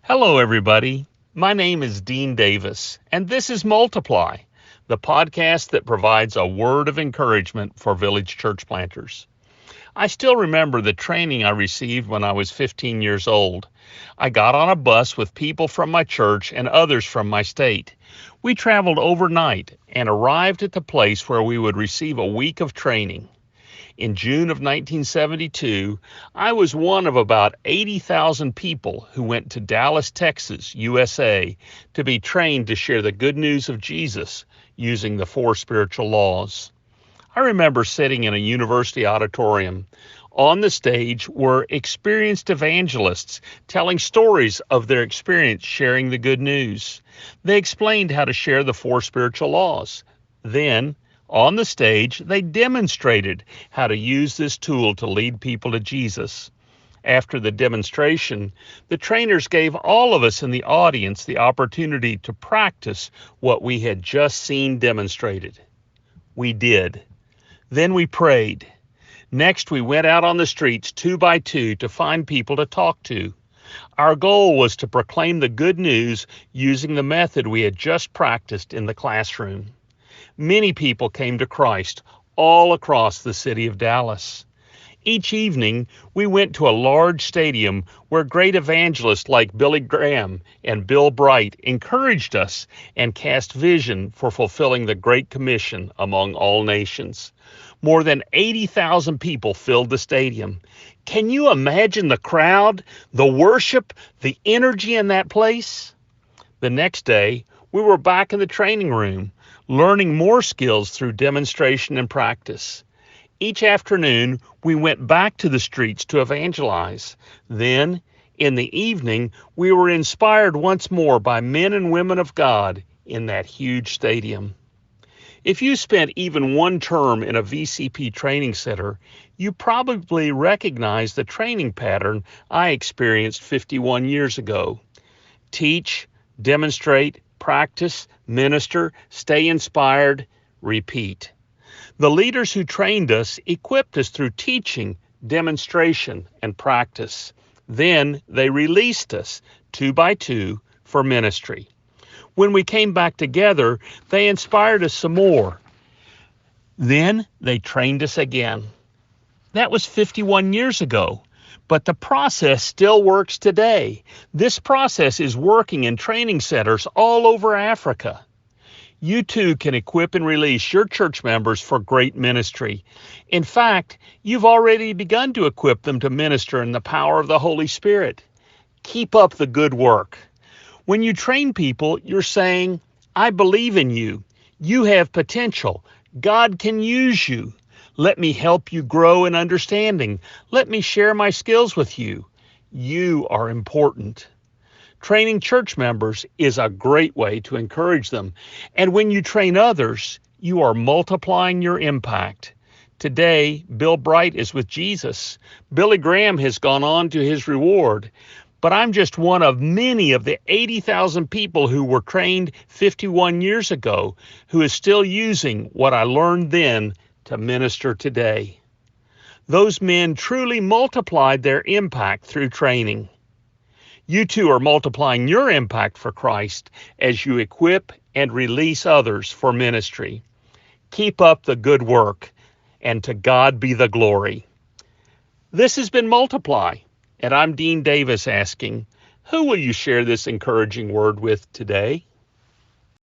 Hello, everybody. My name is Dean Davis, and this is Multiply, the podcast that provides a word of encouragement for village church planters. I still remember the training I received when I was 15 years old. I got on a bus with people from my church and others from my state. We traveled overnight and arrived at the place where we would receive a week of training. In June of 1972, I was one of about 80,000 people who went to Dallas, Texas, USA, to be trained to share the good news of Jesus using the four spiritual laws. I remember sitting in a university auditorium. On the stage were experienced evangelists telling stories of their experience sharing the good news. They explained how to share the four spiritual laws. Then, on the stage, they demonstrated how to use this tool to lead people to Jesus. After the demonstration, the trainers gave all of us in the audience the opportunity to practice what we had just seen demonstrated. We did. Then we prayed. Next, we went out on the streets 2 by 2 to find people to talk to. Our goal was to proclaim the good news using the method we had just practiced in the classroom. Many people came to Christ all across the city of Dallas. Each evening, we went to a large stadium where great evangelists like Billy Graham and Bill Bright encouraged us and cast vision for fulfilling the Great Commission among all nations. More than 80,000 people filled the stadium. Can you imagine the crowd, the worship, the energy in that place? The next day, we were back in the training room, learning more skills through demonstration and practice. Each afternoon, we went back to the streets to evangelize. Then, in the evening, we were inspired once more by men and women of God in that huge stadium. If you spent even one term in a VCP training center, you probably recognize the training pattern I experienced 51 years ago. Teach, demonstrate, practice, minister, stay inspired, repeat. The leaders who trained us equipped us through teaching, demonstration, and practice. Then they released us 2 by 2 for ministry. When we came back together, they inspired us some more. Then they trained us again. That was 51 years ago. But the process still works today. This process is working in training centers all over Africa. You too can equip and release your church members for great ministry. In fact, you've already begun to equip them to minister in the power of the Holy Spirit. Keep up the good work. When you train people, you're saying, I believe in you. You have potential. God can use you. Let me help you grow in understanding. Let me share my skills with you. You are important. Training church members is a great way to encourage them. And when you train others, you are multiplying your impact. Today, Bill Bright is with Jesus. Billy Graham has gone on to his reward. But I'm just one of many of the 80,000 people who were trained 51 years ago who is still using what I learned then to minister today. Those men truly multiplied their impact through training. You too are multiplying your impact for Christ as you equip and release others for ministry. Keep up the good work, and to God be the glory. This has been Multiply, and I'm Dean Davis asking, who will you share this encouraging word with today?